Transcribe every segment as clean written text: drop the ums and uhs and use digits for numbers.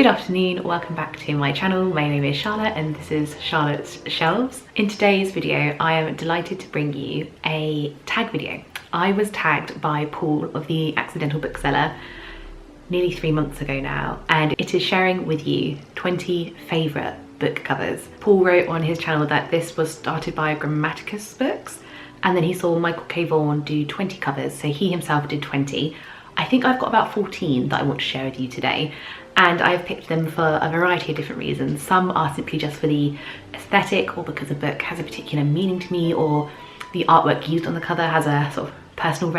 Good afternoon, welcome back to my channel. My name is Charlotte and this is Charlotte's Shelves. In today's video, I am delighted to bring you a tag video. I was tagged by Paul of the Accidental Bookseller nearly 3 months ago now, and it is sharing with you 20 favourite book covers. Paul wrote on his channel that this was started by Grammaticus Books, and then he saw Michael K. Vaughan do 20 covers, so he himself did 20. I think I've got about 14 that I want to share with you today, and I've picked them for a variety of different reasons. Some are simply just for the aesthetic, or because a book has a particular meaning to me, or the artwork used on the cover has a sort of personal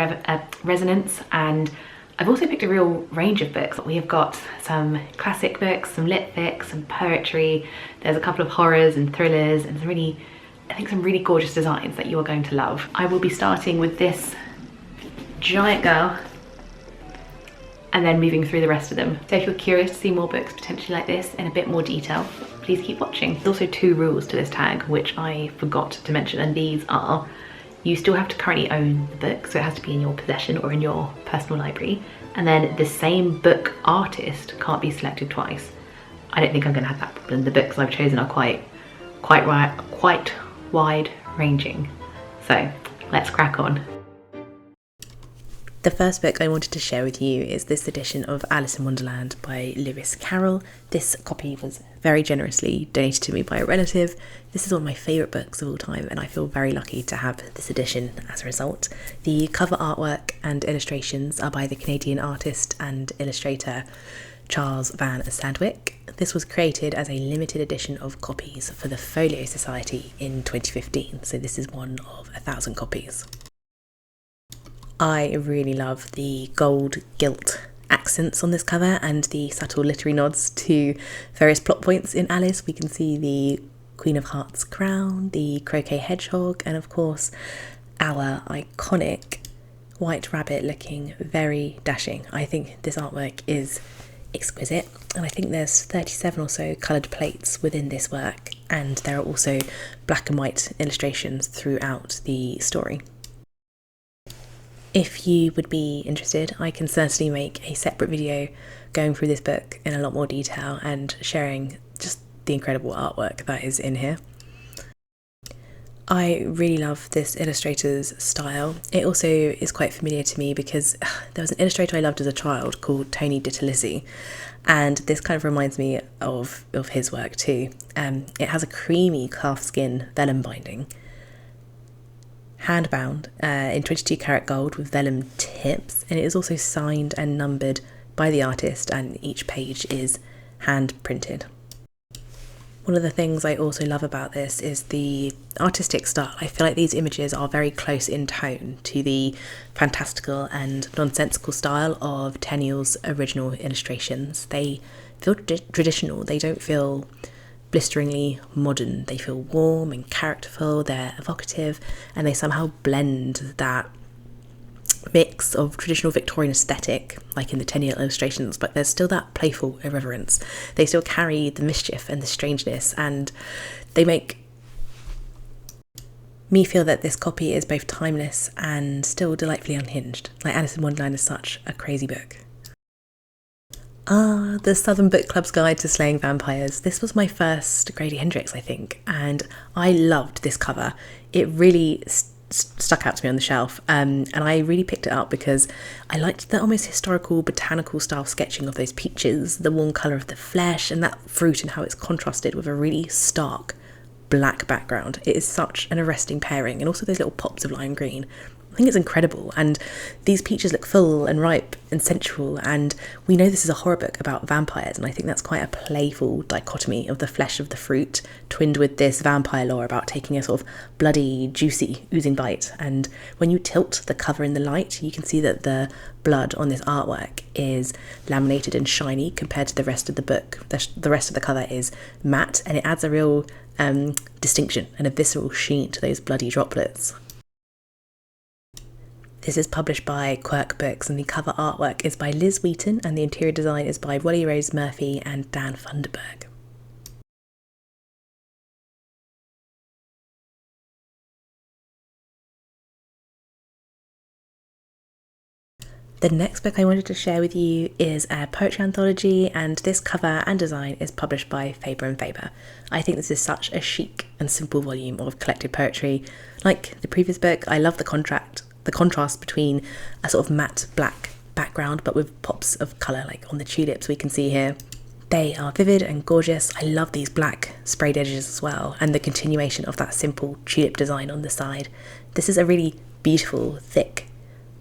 resonance. And I've also picked a real range of books. We have got some classic books, some lit fics, some poetry. There's a couple of horrors and thrillers, and some really gorgeous designs that you are going to love. I will be starting with this giant girl and then moving through the rest of them. So if you're curious to see more books potentially like this in a bit more detail, please keep watching. There's also 2 rules to this tag which I forgot to mention, and these are: you still have to currently own the book, so it has to be in your possession or in your personal library, and then the same book artist can't be selected twice. I don't think I'm going to have that problem. The books I've chosen are quite wide ranging. So let's crack on. The first book I wanted to share with you is this edition of Alice in Wonderland by Lewis Carroll. This copy was very generously donated to me by a relative. This is one of my favourite books of all time, and I feel very lucky to have this edition as a result. The cover artwork and illustrations are by the Canadian artist and illustrator Charles Van Sandwyck. This was created as a limited edition of copies for the Folio Society in 2015, so this is one of 1,000 copies. I really love the gold gilt accents on this cover and the subtle literary nods to various plot points in Alice. We can see the Queen of Hearts crown, the croquet hedgehog, and of course our iconic white rabbit looking very dashing. I think this artwork is exquisite, and I think there's 37 or so coloured plates within this work, and there are also black and white illustrations throughout the story. If you would be interested, I can certainly make a separate video going through this book in a lot more detail and sharing just the incredible artwork that is in here. I really love this illustrator's style. It also is quite familiar to me because there was an illustrator I loved as a child called Tony Ditalizzi, and this kind of reminds me of his work too. It has a creamy calfskin vellum binding, hand-bound in 22 karat gold with vellum tips, and it is also signed and numbered by the artist, and each page is hand printed. One of the things I also love about this is the artistic style. I feel like these images are very close in tone to the fantastical and nonsensical style of Tenniel's original illustrations. They feel traditional, they don't feel blisteringly modern. They feel warm and characterful, they're evocative, and they somehow blend that mix of traditional Victorian aesthetic, like in the Tenniel illustrations, but there's still that playful irreverence. They still carry the mischief and the strangeness, and they make me feel that this copy is both timeless and still delightfully unhinged. Like, Alice in Wonderland is such a crazy book. The Southern Book Club's Guide to Slaying Vampires. This was my first Grady Hendrix, I think, and I loved this cover. It really stuck out to me on the shelf, and I really picked it up because I liked the almost historical botanical style sketching of those peaches, the warm colour of the flesh, and that fruit, and how it's contrasted with a really stark black background. It is such an arresting pairing, and also those little pops of lime green. I think it's incredible, and these peaches look full and ripe and sensual, and we know this is a horror book about vampires, and I think that's quite a playful dichotomy of the flesh of the fruit twinned with this vampire lore about taking a sort of bloody, juicy, oozing bite. And when you tilt the cover in the light, you can see that the blood on this artwork is laminated and shiny compared to the rest of the book. The rest of the cover is matte, and it adds a real distinction and a visceral sheen to those bloody droplets. This is published by Quirk Books, and the cover artwork is by Liz Wheaton, and the interior design is by Wally Rose Murphy and Dan Funderburg. The next book I wanted to share with you is a poetry anthology, and this cover and design is published by Faber and Faber. I think this is such a chic and simple volume of collected poetry. Like the previous book, I love the contrast between a sort of matte black background but with pops of colour, like on the tulips we can see here. They are vivid and gorgeous. I love these black sprayed edges as well, and the continuation of that simple tulip design on the side. This is a really beautiful, thick,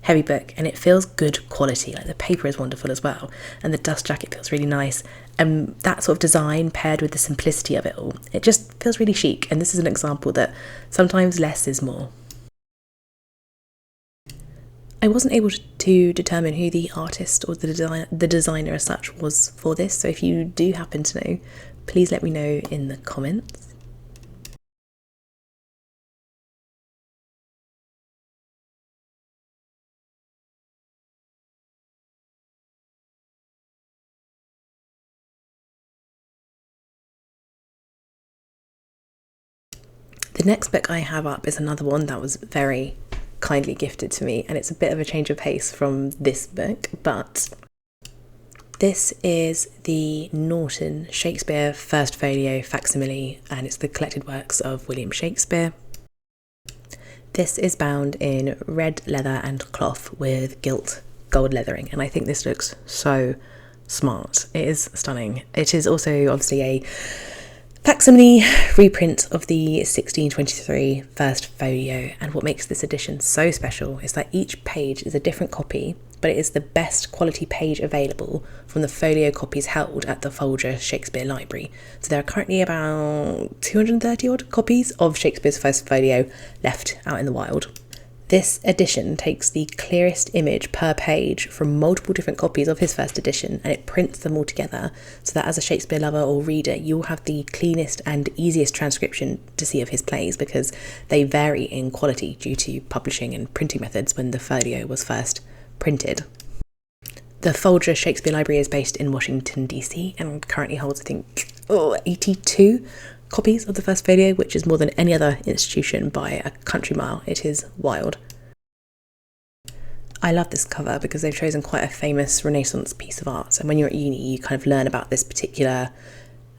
heavy book, and it feels good quality. Like the paper is wonderful as well, and the dust jacket feels really nice, and that sort of design paired with the simplicity of it all, it just feels really chic. And this is an example that sometimes less is more. I wasn't able to determine who the artist or the designer as such was for this, so if you do happen to know, please let me know in the comments. The next book I have up is another one that was very kindly gifted to me, and it's a bit of a change of pace from this book, but this is the Norton Shakespeare First Folio Facsimile, and it's the collected works of William Shakespeare. This is bound in red leather and cloth with gilt gold leathering, and I think this looks so smart. It is stunning. It is also obviously a facsimile reprint of the 1623 First Folio, and what makes this edition so special is that each page is a different copy, but it is the best quality page available from the folio copies held at the Folger Shakespeare Library. So there are currently about 230 odd copies of Shakespeare's First Folio left out in the wild. This edition takes the clearest image per page from multiple different copies of his first edition, and it prints them all together so that as a Shakespeare lover or reader, you'll have the cleanest and easiest transcription to see of his plays, because they vary in quality due to publishing and printing methods when the folio was first printed. The Folger Shakespeare Library is based in Washington, DC, and currently holds, I think, 82 copies of the First Folio, which is more than any other institution by a country mile. It is wild. I love this cover because they've chosen quite a famous Renaissance piece of art, and when you're at uni you kind of learn about this particular,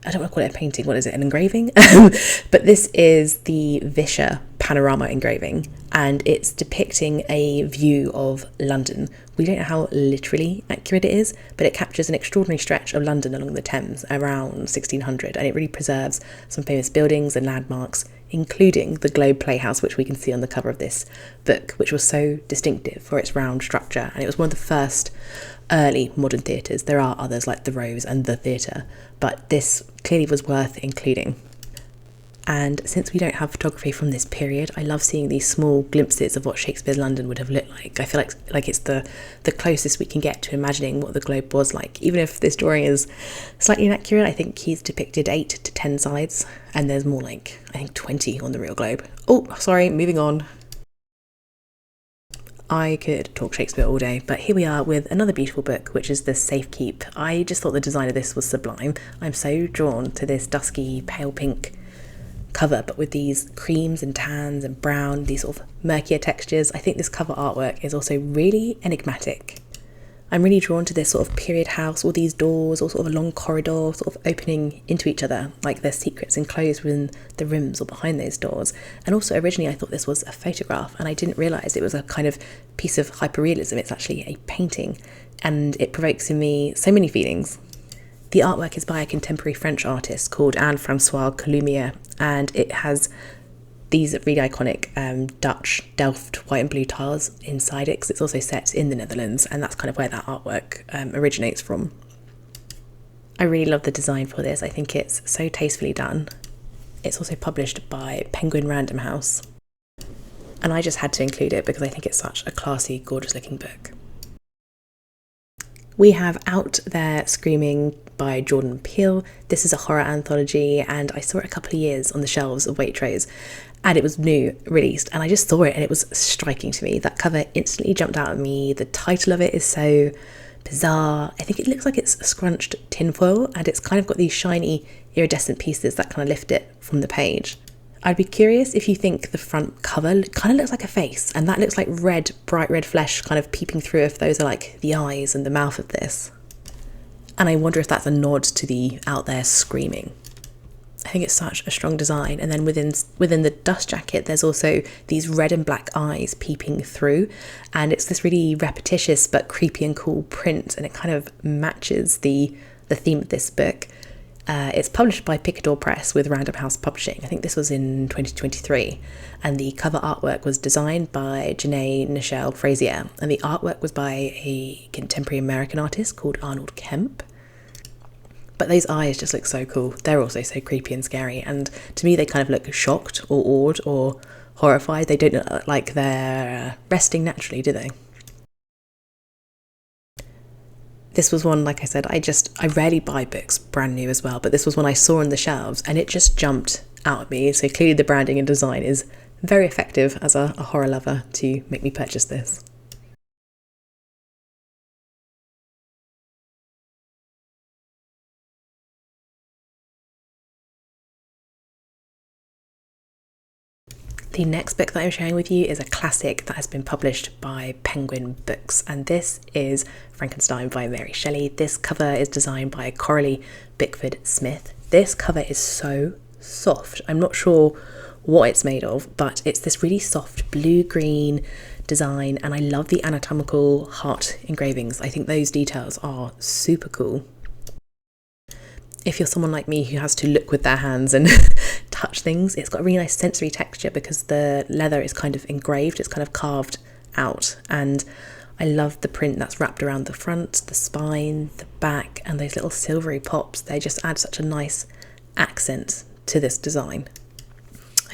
I don't want to call it a painting, what is it, an engraving? But this is the Vischer panorama engraving, and it's depicting a view of London. We don't know how literally accurate it is, but it captures an extraordinary stretch of London along the Thames around 1600, and it really preserves some famous buildings and landmarks, including the Globe Playhouse, which we can see on the cover of this book, which was so distinctive for its round structure, and it was one of the first early modern theatres. There are others like the Rose and the Theatre, but this clearly was worth including. And since we don't have photography from this period, I love seeing these small glimpses of what Shakespeare's London would have looked like. I feel like it's the closest we can get to imagining what the Globe was like. Even if this drawing is slightly inaccurate, I think he's depicted 8 to 10 sides, and there's more like, I think, 20 on the real Globe. Oh, sorry, moving on. I could talk Shakespeare all day, but here we are with another beautiful book, which is The Safe Keep. I just thought the design of this was sublime. I'm so drawn to this dusky, pale pink cover, but with these creams and tans and brown, these sort of murkier textures. I think this cover artwork is also really enigmatic. I'm really drawn to this sort of period house, all these doors, all sort of a long corridor, sort of opening into each other, like there's secrets enclosed within the rooms or behind those doors. And also originally I thought this was a photograph, and I didn't realise it was a kind of piece of hyperrealism. It's actually a painting, and it provokes in me so many feelings. The artwork is by a contemporary French artist called Anne-Françoise Coulumier, and it has these really iconic Dutch Delft white and blue tiles inside it, because it's also set in the Netherlands, and that's kind of where that artwork originates from. I really love the design for this. I think it's so tastefully done. It's also published by Penguin Random House, and I just had to include it because I think it's such a classy, gorgeous looking book. We have Out There Screaming by Jordan Peele. This is a horror anthology, and I saw it a couple of years on the shelves of Waitrose, and it was new, released, and I just saw it and it was striking to me. That cover instantly jumped out at me. The title of it is so bizarre. I think it looks like it's scrunched tinfoil, and it's kind of got these shiny iridescent pieces that kind of lift it from the page. I'd be curious if you think the front cover kind of looks like a face, and that looks like red, bright red flesh kind of peeping through, if those are like the eyes and the mouth of this. And I wonder if that's a nod to the out there screaming. I think it's such a strong design. And then within the dust jacket, there's also these red and black eyes peeping through, and it's this really repetitious but creepy and cool print, and it kind of matches the theme of this book. It's published by Picador Press with Random House Publishing. I think this was in 2023, and the cover artwork was designed by Janae Nichelle Frazier, and the artwork was by a contemporary American artist called Arnold Kemp. But those eyes just look so cool. They're also so creepy and scary, and to me they kind of look shocked or awed or horrified. They don't look like they're resting naturally, do they? This was one, like I said, I rarely buy books brand new as well, but this was one I saw on the shelves and it just jumped out at me. So clearly the branding and design is very effective as a horror lover to make me purchase this. The next book that I'm sharing with you is a classic that has been published by Penguin Books, and this is Frankenstein by Mary Shelley. This cover is designed by Coralie Bickford Smith. This cover is so soft. I'm not sure what it's made of, but it's this really soft blue-green design, and I love the anatomical heart engravings. I think those details are super cool. If you're someone like me who has to look with their hands and touch things, it's got a really nice sensory texture because the leather is kind of engraved, it's kind of carved out, and I love the print that's wrapped around the front, the spine, the back, and those little silvery pops. They just add such a nice accent to this design.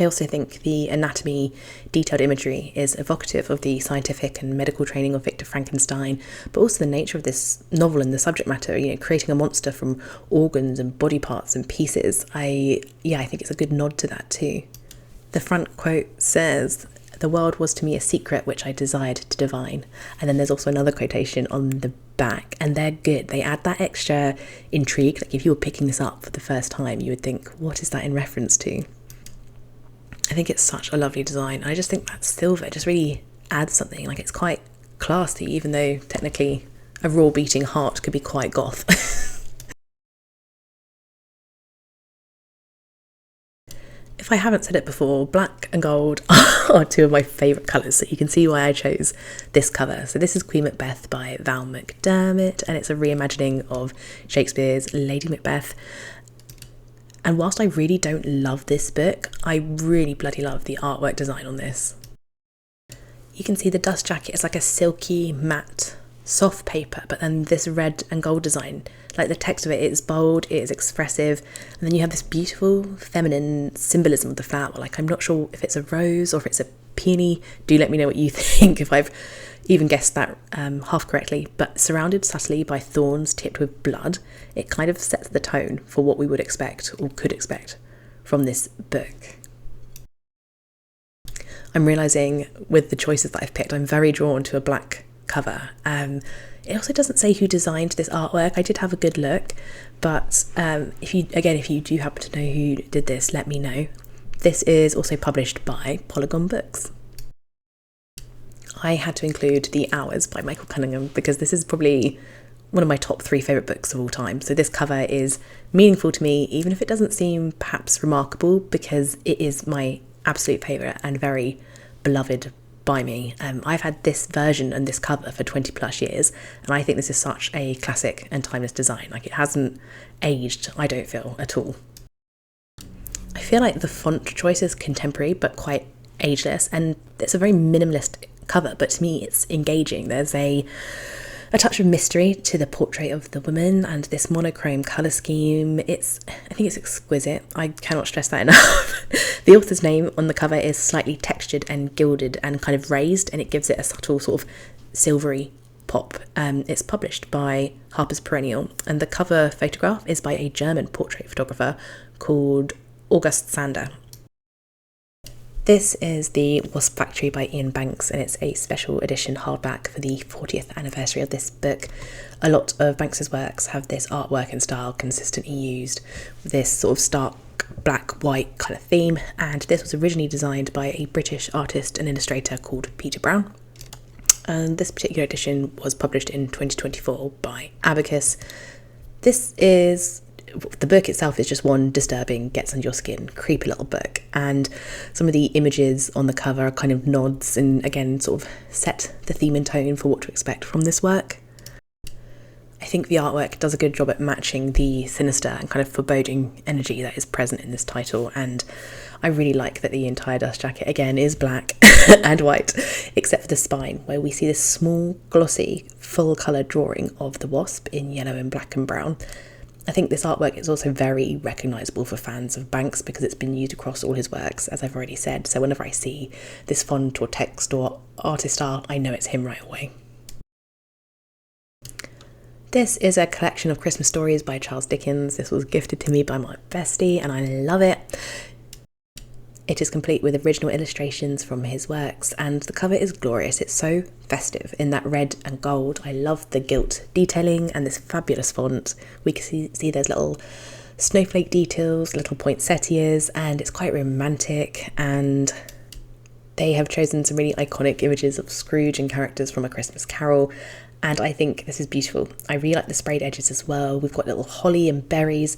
I also think the anatomy detailed imagery is evocative of the scientific and medical training of Victor Frankenstein, but also the nature of this novel and the subject matter, creating a monster from organs and body parts and pieces. I think it's a good nod to that too. The front quote says, "The world was to me a secret which I desired to divine." And then there's also another quotation on the back, and they're good. They add that extra intrigue. Like if you were picking this up for the first time, you would think, what is that in reference to? I think it's such a lovely design. I just think that silver just really adds something. Like it's quite classy, even though technically a raw beating heart could be quite goth. If I haven't said it before, black and gold are two of my favourite colours, so you can see why I chose this cover. So this is Queen Macbeth by Val McDermott, and it's a reimagining of Shakespeare's Lady Macbeth. And whilst I really don't love this book, I really bloody love the artwork design on this. You can see the dust jacket is like a silky, matte, soft paper, but then this red and gold design, like the text of it is bold, it is expressive, and then you have this beautiful feminine symbolism of the flower. Like I'm not sure if it's a rose or if it's a peony. Do let me know what you think if I've even guessed that half correctly, but surrounded subtly by thorns tipped with blood, it kind of sets the tone for what we would expect or could expect from this book. I'm realising with the choices that I've picked, I'm very drawn to a black cover. It also doesn't say who designed this artwork. I did have a good look, but if you do happen to know who did this, let me know. This is also published by Polygon Books. I had to include The Hours by Michael Cunningham because this is probably one of my top 3 favourite books of all time. So this cover is meaningful to me, even if it doesn't seem perhaps remarkable, because it is my absolute favourite and very beloved by me. I've had this version and this cover for 20 plus years, and I think this is such a classic and timeless design. Like it hasn't aged, I don't feel, at all. I feel like the font choice is contemporary but quite ageless, and it's a very minimalist cover, but to me it's engaging. There's a touch of mystery to the portrait of the woman and this monochrome colour scheme. I think it's exquisite. I cannot stress that enough. The author's name on the cover is slightly textured and gilded and kind of raised, and it gives it a subtle sort of silvery pop. It's published by Harper's Perennial, and the cover photograph is by a German portrait photographer called August Sander. This is The Wasp Factory by Ian Banks, and it's a special edition hardback for the 40th anniversary of this book. A lot of Banks's works have this artwork and style consistently used, with this sort of stark black, white kind of theme, and this was originally designed by a British artist and illustrator called Peter Brown. And this particular edition was published in 2024 by Abacus. The book itself is just one disturbing, gets under your skin, creepy little book, and some of the images on the cover are kind of nods and again sort of set the theme and tone for what to expect from this work. I think the artwork does a good job at matching the sinister and kind of foreboding energy that is present in this title, and I really like that the entire dust jacket again is black and white, except for the spine, where we see this small, glossy, full colour drawing of the wasp in yellow and black and brown. I think this artwork is also very recognisable for fans of Banks because it's been used across all his works, as I've already said, so whenever I see this font or text or artist style, I know it's him right away. This is a collection of Christmas stories by Charles Dickens. This was gifted to me by my bestie and I love it. It is complete with original illustrations from his works, and the cover is glorious. It's so festive in that red and gold. I love the gilt detailing and this fabulous font. We can see those little snowflake details, little poinsettias, and it's quite romantic, and they have chosen some really iconic images of Scrooge and characters from A Christmas Carol, and I think this is beautiful. I really like the sprayed edges as well. We've got little holly and berries,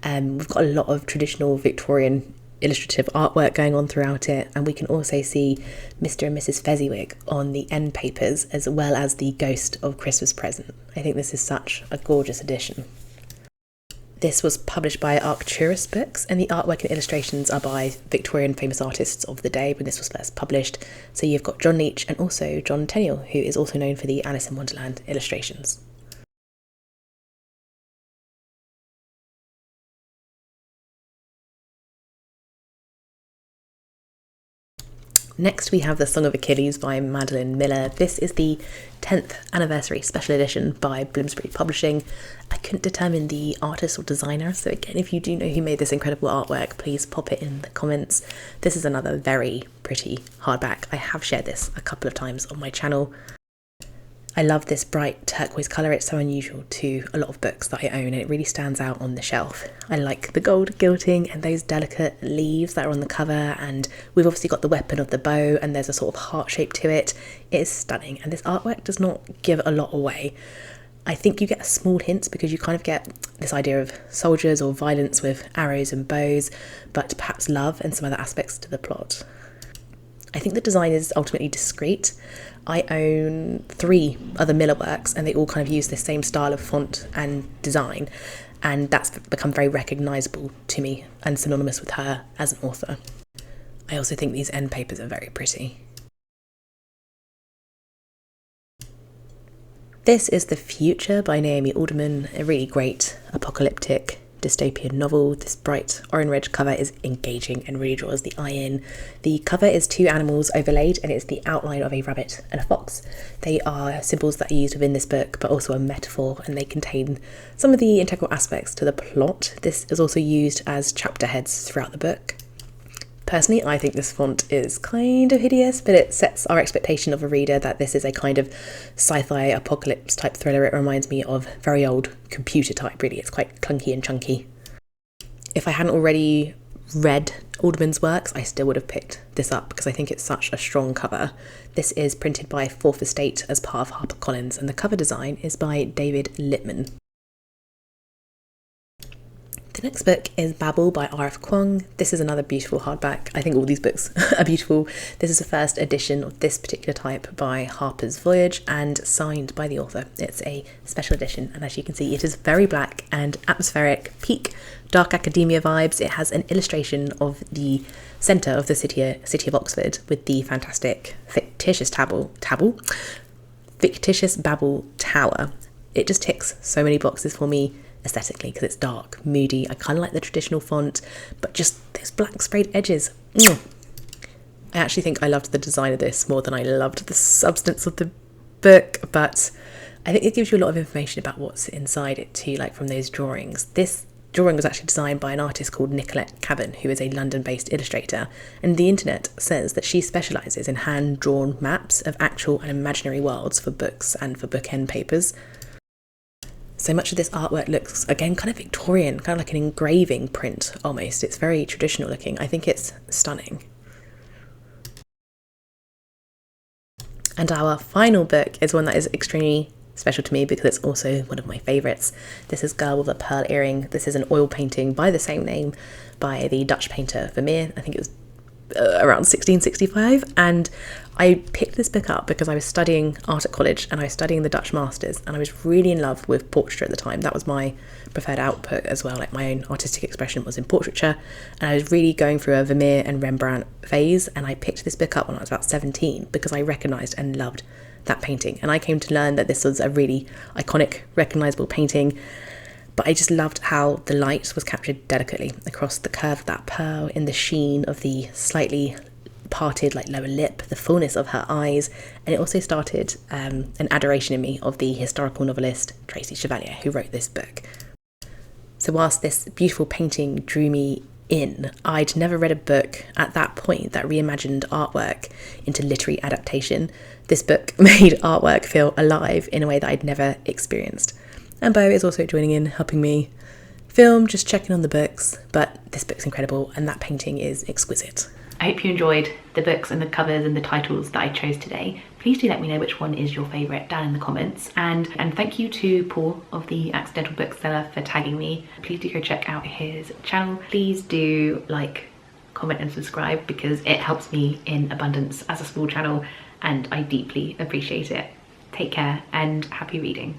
we've got a lot of traditional Victorian illustrative artwork going on throughout it, and we can also see Mr. and Mrs. Fezziwig on the end papers, as well as the ghost of Christmas Present. I think this is such a gorgeous edition. This was published by Arcturus Books, and the artwork and illustrations are by Victorian famous artists of the day when this was first published. So you've got John Leech and also John Tenniel, who is also known for the Alice in Wonderland illustrations. Next we have The Song of Achilles by Madeline Miller. This is the 10th anniversary special edition by Bloomsbury Publishing. I couldn't determine the artist or designer, so again, if you do know who made this incredible artwork, please pop it in the comments. This is another very pretty hardback. I have shared this a couple of times on my channel. I love this bright turquoise colour. It's so unusual to a lot of books that I own, and it really stands out on the shelf. I like the gold gilding and those delicate leaves that are on the cover, and we've obviously got the weapon of the bow, and there's a sort of heart shape to it. It is stunning, and this artwork does not give a lot away. I think you get a small hint because you kind of get this idea of soldiers or violence with arrows and bows, but perhaps love and some other aspects to the plot. I think the design is ultimately discreet. I own 3 other Miller works, and they all kind of use the same style of font and design, and that's become very recognisable to me and synonymous with her as an author. I also think these end papers are very pretty. This is The Future by Naomi Alderman, a really great apocalyptic dystopian novel. This bright orange cover is engaging and really draws the eye in. The cover is 2 animals overlaid, and it's the outline of a rabbit and a fox. They are symbols that are used within this book, but also a metaphor, and they contain some of the integral aspects to the plot. This is also used as chapter heads throughout the book. Personally, I think this font is kind of hideous, but it sets our expectation of a reader that this is a kind of sci-fi apocalypse type thriller. It reminds me of very old computer type, really. It's quite clunky and chunky. If I hadn't already read Alderman's works, I still would have picked this up because I think it's such a strong cover. This is printed by Fourth Estate as part of HarperCollins, and the cover design is by David Lippman. The next book is Babel by R.F. Kuang. This is another beautiful hardback. I think all these books are beautiful. This is the first edition of this particular type by Harper's Voyage and signed by the author. It's a special edition, and as you can see, it is very black and atmospheric, peak dark academia vibes. It has an illustration of the centre of the city of Oxford with the fantastic fictitious Babel Tower. It just ticks so many boxes for me aesthetically because it's dark, moody. I kind of like the traditional font, but just those black sprayed edges. I actually think I loved the design of this more than I loved the substance of the book, but I think it gives you a lot of information about what's inside it too, like from those drawings. This drawing was actually designed by an artist called Nicolette Cabin, who is a London-based illustrator, and the internet says that she specialises in hand-drawn maps of actual and imaginary worlds for books and for bookend papers. So much of this artwork looks, again, kind of Victorian, kind of like an engraving print almost. It's very traditional looking. I think it's stunning. And our final book is one that is extremely special to me because it's also one of my favourites. This is Girl with a Pearl Earring. This is an oil painting by the same name by the Dutch painter Vermeer. I think it was around 1665, and I picked this book up because I was studying art at college and I was studying the Dutch masters, and I was really in love with portraiture at the time. That was my preferred output as well, like my own artistic expression was in portraiture, and I was really going through a Vermeer and Rembrandt phase, and I picked this book up when I was about 17 because I recognised and loved that painting, and I came to learn that this was a really iconic, recognisable painting. But I just loved how the light was captured delicately across the curve of that pearl, in the sheen of the slightly parted like lower lip, the fullness of her eyes, and it also started an adoration in me of the historical novelist Tracy Chevalier, who wrote this book. So whilst this beautiful painting drew me in, I'd never read a book at that point that reimagined artwork into literary adaptation. This book made artwork feel alive in a way that I'd never experienced. And Bo is also joining in, helping me film, just checking on the books. But this book's incredible and that painting is exquisite. I hope you enjoyed the books and the covers and the titles that I chose today. Please do let me know which one is your favourite down in the comments. And thank you to Paul of the Accidental Bookseller for tagging me. Please do go check out his channel. Please do like, comment and subscribe because it helps me in abundance as a small channel and I deeply appreciate it. Take care and happy reading.